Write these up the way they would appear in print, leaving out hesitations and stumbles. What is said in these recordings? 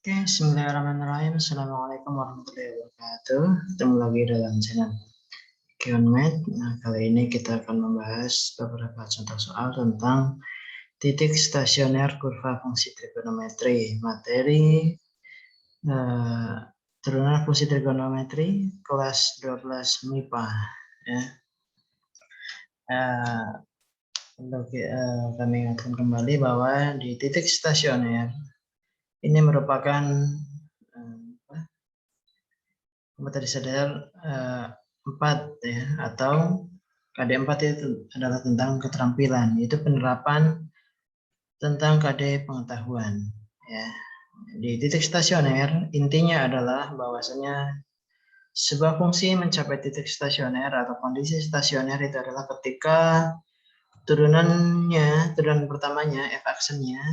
Oke, bismillahirrahmanirrahim. Assalamualaikum warahmatullahi wabarakatuh. Ketemu lagi dalam channel QNMed. Nah, kali ini kita akan membahas beberapa contoh soal tentang titik stasioner kurva fungsi trigonometri. Materi turunan fungsi trigonometri kelas 12 MIPA. Ya. Kami ingatkan kembali bahwa di titik stasioner ini merupakan materi sadar 4 ya, atau KD 4 itu adalah tentang keterampilan, itu penerapan tentang KD pengetahuan ya. Di titik stasioner intinya adalah bahwasanya sebuah fungsi mencapai titik stasioner atau kondisi stasioner itu adalah ketika turunan pertamanya f aksennya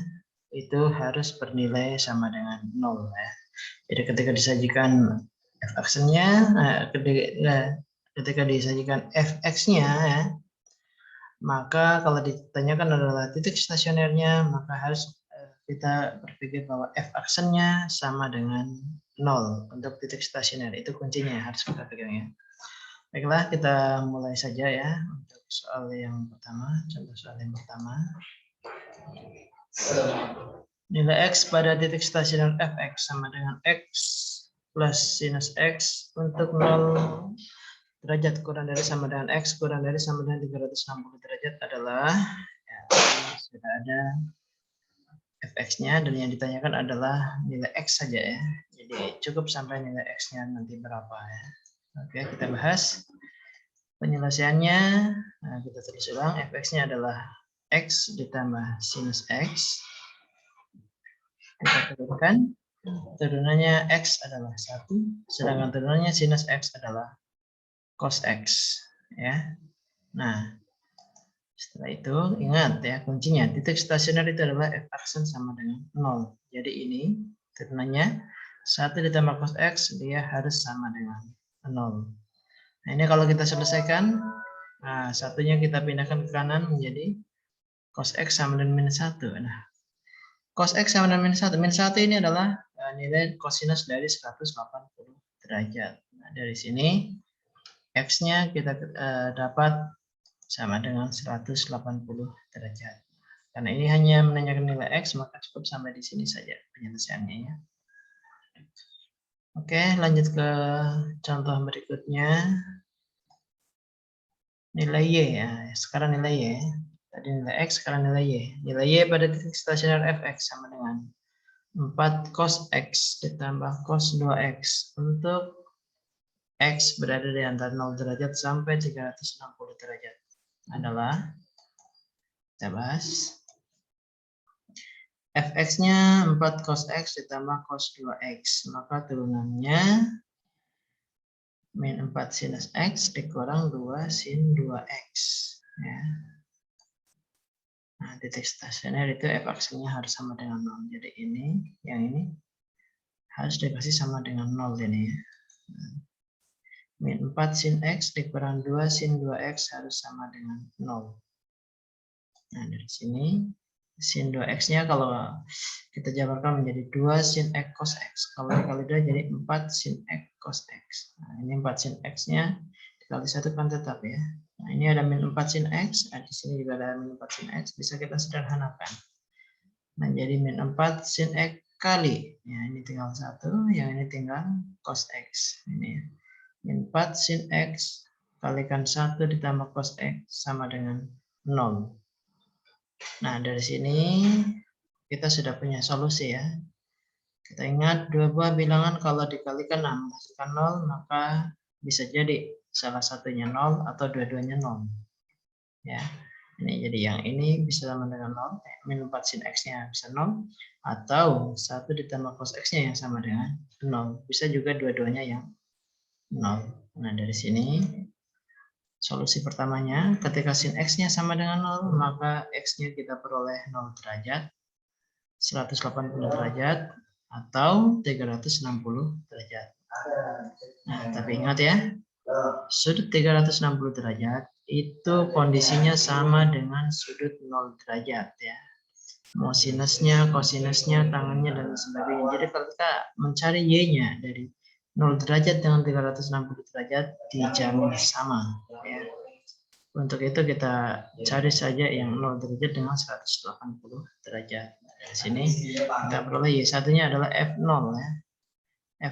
itu harus bernilai sama dengan 0 ya. Jadi ketika disajikan f aksennya, ketika disajikan fx-nya ya, maka kalau ditanyakan adalah titik stasionernya, maka harus kita berpikir bahwa f aksennya sama dengan 0 untuk titik stasioner. Itu kuncinya harus kita pikirkan. Baiklah, kita mulai saja ya untuk soal yang pertama. Contoh soal yang pertama. Nilai x pada titik stasioner fx sama dengan x plus sinus x untuk 0 derajat kurang dari sama dengan x kurang dari sama dengan 360 derajat adalah ya, sudah ada fx-nya dan yang ditanyakan adalah nilai x saja ya. Jadi cukup sampai nilai x-nya nanti berapa ya. Oke, kita bahas penyelesaiannya. Nah, kita tulis ulang, fx-nya adalah x ditambah sinus x. Kita turunkan, turunannya x adalah 1, sedangkan turunannya sinus x adalah cos x ya. Nah, setelah itu ingat ya kuncinya, titik stasioner itu adalah f aksen sama dengan 0. Jadi ini turunannya 1 ditambah cos x, dia harus sama dengan 0. Nah, ini kalau kita selesaikan, nah satunya kita pindahkan ke kanan menjadi cos x sama dengan minus 1. Nah, cos x sama dengan minus 1. Minus 1 ini adalah nilai kosinus dari 180 derajat. Nah, dari sini x-nya kita dapat sama dengan 180 derajat. Karena ini hanya menanyakan nilai x, maka cukup sampai di sini saja penyelesaiannya ya. Oke, lanjut ke contoh berikutnya. Nilai y ya. Sekarang nilai y. Tadi nilai x, sekarang nilai y. Nilai y pada titik stasioner fx sama dengan 4 cos x ditambah cos 2x untuk x berada di antara 0 derajat sampai 360 derajat adalah, kita bahas, fx-nya 4 cos x ditambah cos 2x, maka turunannya min 4 sinus x dikurang 2 sin 2x ya. Nah, titik stasioner itu f aksennya harus sama dengan 0. Jadi ini, yang ini harus dikasih sama dengan 0 ini ya. Min 4 sin x dikurang 2 sin 2x harus sama dengan 0. Nah, dari sini sin 2x-nya kalau kita jabarkan menjadi 2 sin x cos x. Kalau dikali 2 jadi 4 sin x cos x. Nah, ini 4 sin x-nya dikali 1 kan tetap ya. Nah, ini ada min 4 sin x, di sini juga ada min 4 sin x, bisa kita sederhanakan. Nah, jadi min 4 sin x kali, ya ini tinggal 1, yang ini tinggal cos x. Ini ya. Min 4 sin x kalikan 1 ditambah cos x sama dengan 0. Nah, dari sini kita sudah punya solusi ya. Kita ingat dua buah bilangan kalau dikalikan menghasilkan 0, maka bisa jadi salah satunya 0 atau dua-duanya 0. Ya. Ini jadi yang ini bisa sama dengan 0, min 4 sin x-nya bisa 0, atau 1 ditambah cos x-nya yang sama dengan 0. Bisa juga dua-duanya yang 0. Nah, dari sini solusi pertamanya, ketika sin x-nya sama dengan 0, maka x-nya kita peroleh 0 derajat, 180 derajat, atau 360 derajat. Nah, tapi ingat ya, sudut 360 derajat itu kondisinya sama dengan sudut 0 derajat ya. mau sinusnya, kosinusnya, tangannya, dan sebagainya. Jadi kalau kita mencari Y-nya dari 0 derajat dengan 360 derajat dijamin sama. Ya. Untuk itu kita cari saja yang 0 derajat dengan 180 derajat. Di sini kita peroleh Y1-nya adalah F0 ya.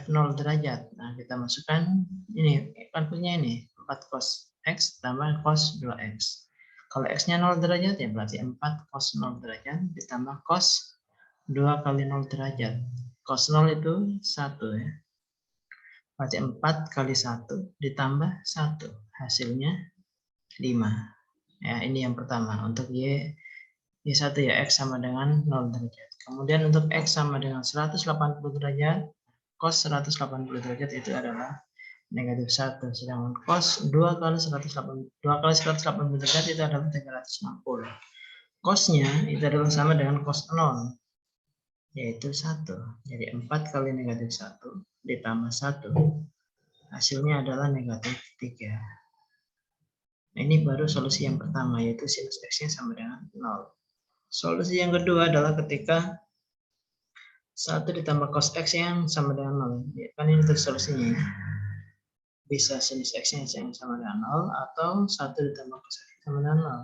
F0 derajat. Nah, kita masukkan ini, kan punya ini 4 cos X tambah cos 2X. Kalau X-nya 0 derajat ya berarti 4 cos 0 derajat ditambah cos 2 kali 0 derajat. Cos 0 itu 1 ya. Berarti 4 kali 1 ditambah 1. Hasilnya 5. Ya, ini yang pertama. Untuk Y1 ya, X sama dengan 0 derajat. Kemudian untuk X sama dengan 180 derajat, cos 180 derajat itu adalah negatif 1. Sedangkan cos 2 kali 180 derajat itu adalah 360. Cosnya itu adalah sama dengan cos 0, yaitu 1. Jadi 4 kali negatif 1 ditambah 1. Hasilnya adalah negatif 3. Nah, ini baru solusi yang pertama, yaitu sinus X-nya sama dengan 0. Solusi yang kedua adalah ketika 1 ditambah cos X yang sama dengan 0. Ya, kan ini untuk solusinya ya. Bisa sinus X-nya yang sama dengan 0 atau 1 ditambah cos X sama dengan 0.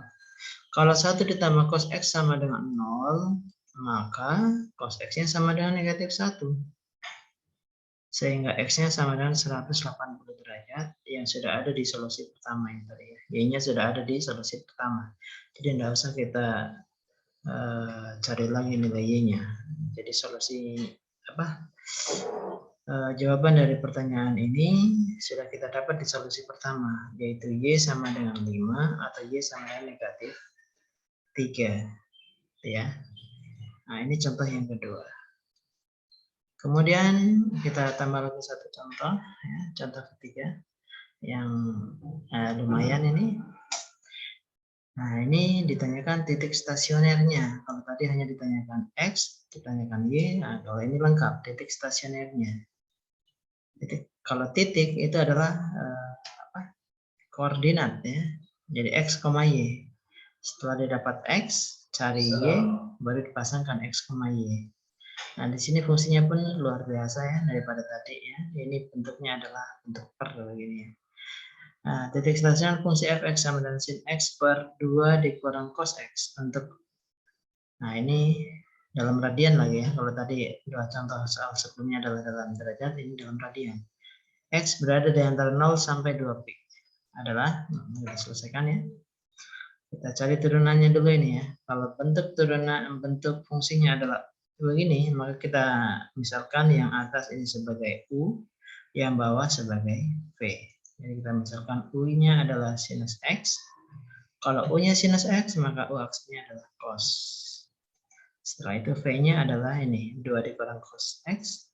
Kalau 1 ditambah cos X sama dengan 0, maka cos X-nya sama dengan negatif 1. Sehingga X-nya sama dengan 180 derajat yang sudah ada di solusi pertama yang tadi ya. Y-nya sudah ada di solusi pertama. Jadi tidak usah kita cari lagi nilai Y-nya. Jadi solusi jawaban dari pertanyaan ini sudah kita dapat di solusi pertama, yaitu Y sama dengan 5 atau Y sama dengan negatif 3. Ya. Nah, ini contoh yang kedua. Kemudian kita tambah lagi satu contoh, ya, contoh ketiga yang lumayan ini. Nah, ini ditanyakan titik stasionernya. Kalau tadi hanya ditanyakan X, ditanyakan Y. Nah, kalau ini lengkap, titik stasionernya. Kalau titik itu adalah koordinat ya. Jadi X, Y. Setelah didapat X, cari Y, baru dipasangkan X, Y. Nah, di sini fungsinya pun luar biasa ya daripada tadi ya. Ini bentuknya adalah bentuk per begini ya. Nah, titik stasioner fungsi fx sama dengan sin x per 2 dikurang cos x untuk, nah ini dalam radian lagi ya. Kalau tadi dua contoh soal sebelumnya adalah dalam derajat, ini dalam radian. X berada di antara 0 sampai 2 pi. Adalah, kita selesaikan ya. Kita cari turunannya dulu ini ya. Kalau bentuk turunan, bentuk fungsinya adalah begini, maka kita misalkan yang atas ini sebagai U, yang bawah sebagai V. Jadi kita misalkan U-nya adalah sinus X. Kalau U-nya sinus X, maka U aksinya adalah cos. Setelah itu V-nya adalah ini, 2 dikurang cos X.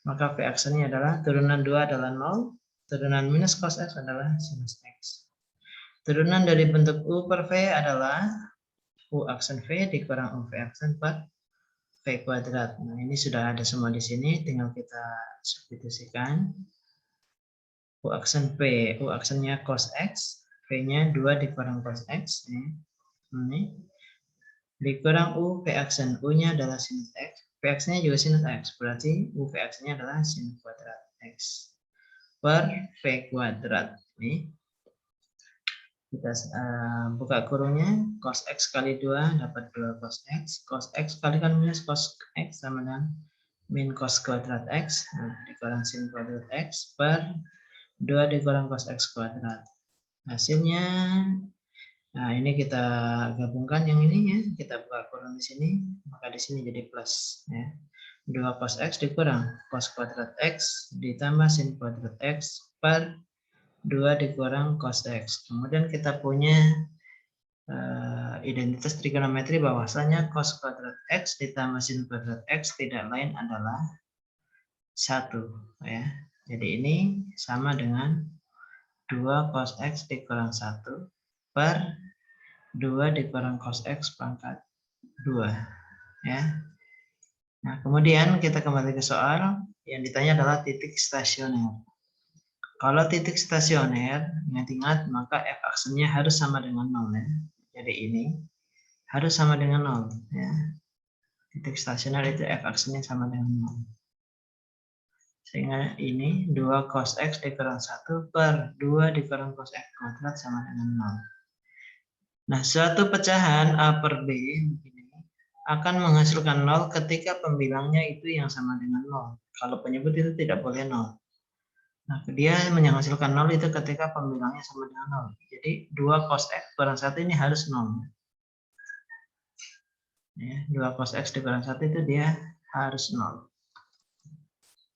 Maka V aksennya adalah, turunan 2 adalah 0, turunan minus cos X adalah sinus X. Turunan dari bentuk U per V adalah U aksen V dikurang UV aksen per V kuadrat. Nah, ini sudah ada semua di sini, tinggal kita substitusikan. U aksen P, U aksennya cos X, V-nya 2 dikurang cos X. Ini. Dikurang U, V aksen. U-nya adalah sinus X, V aksennya juga sinus X. Berarti U, V aksennya adalah sin kuadrat X per V kuadrat. Ini. Kita buka kurungnya, cos X kali 2 dapat 2 cos X kalikan minus cos X sama dengan min cos kuadrat X, nah, dikurang sin kuadrat X per 2 dikurang cos X kuadrat. Hasilnya, nah ini kita gabungkan yang ini ya, kita buka kurung di sini, maka di sini jadi plus ya. 2 cos X dikurang cos kuadrat X ditambah sin kuadrat X per 2 dikurang cos X. Kemudian kita punya identitas trigonometri bahwasanya cos kuadrat X ditambah sin kuadrat X tidak lain adalah 1 ya. Jadi ini sama dengan 2 cos X dikurang 1 per 2 dikurang cos X pangkat 2 ya. Nah, kemudian kita kembali ke soal yang ditanya adalah titik stasioner. Kalau titik stasioner, ingat-ingat maka F aksennya harus sama dengan 0 ya. Jadi ini harus sama dengan 0 ya. Titik stasioner itu f-aksinya sama dengan 0. Sehingga ini 2 cos X dikurang 1 per 2 dikurang cos X kuadrat sama dengan 0. Nah, suatu pecahan A per B begini akan menghasilkan 0 ketika pembilangnya itu yang sama dengan 0. Kalau penyebut itu tidak boleh 0. Nah, dia menghasilkan 0 itu ketika pembilangnya sama dengan 0. Jadi 2 cos X kurang 1 ini harus 0. Ya, 2 cos X dikurang 1 itu dia harus 0.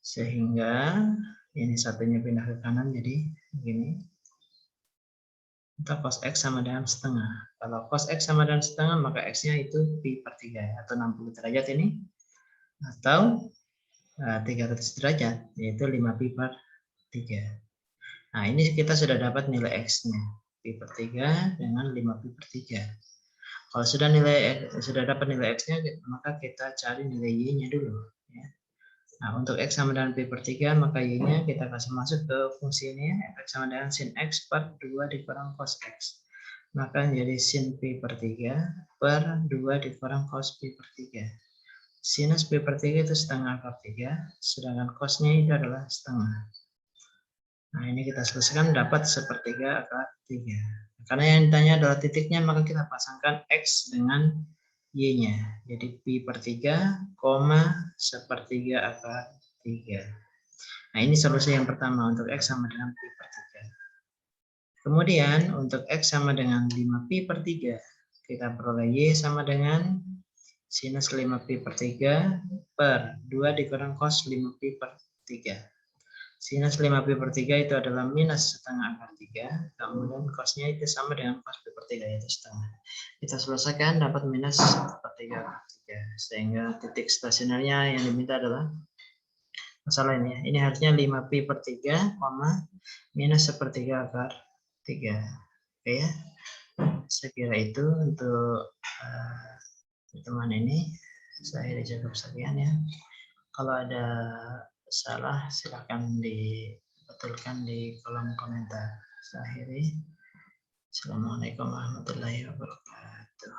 Sehingga ini satunya pindah ke kanan jadi begini. Atau cos X sama dengan setengah. Kalau cos X sama dengan setengah, maka X-nya itu pi per 3 atau 60 derajat ini. Atau 300 derajat, yaitu 5 pi per 3. Nah, ini kita sudah dapat nilai X-nya. Pi per 3 dengan 5 pi per 3. Kalau sudah dapat nilai X-nya, maka kita cari nilai Y-nya dulu. Ya. Nah, untuk X sama dengan pi per 3, maka Y-nya kita kasih masuk ke fungsi ini, F sama dengan sin X per 2 dikurang cos X. Maka menjadi sin pi per 3 per 2 dikurang cos pi per 3. Sinus pi per 3 itu setengah akar 3, sedangkan cosnya itu adalah setengah. Nah, ini kita selesaikan dapat sepertiga akar 3. Karena yang ditanya adalah titiknya, maka kita pasangkan X dengan Y-nya. Jadi pi per 3, sepertiga akar 3. Nah, ini solusi yang pertama untuk X sama dengan pi per 3. Kemudian untuk X sama dengan 5 pi per 3, kita peroleh Y sama dengan sinus 5 pi per 3 per 2 dikurang cos 5 pi per 3. Sinus 5 pi per 3 itu adalah minus setengah akar 3, kemudian cosnya itu sama dengan cos pi per 3 yaitu setengah. Kita selesaikan dapat minus sepertiga akar 3, sehingga titik stasionernya yang diminta adalah masalah ini ya. Ini harusnya 5 pi per 3, minus sepertiga akar 3. Oke ya. Saya kira itu untuk pertemuan ini. Saya cukup sekian ya. Kalau ada salah silakan dibetulkan di kolom komentar. Saya akhiri. Assalamualaikum warahmatullahi wabarakatuh.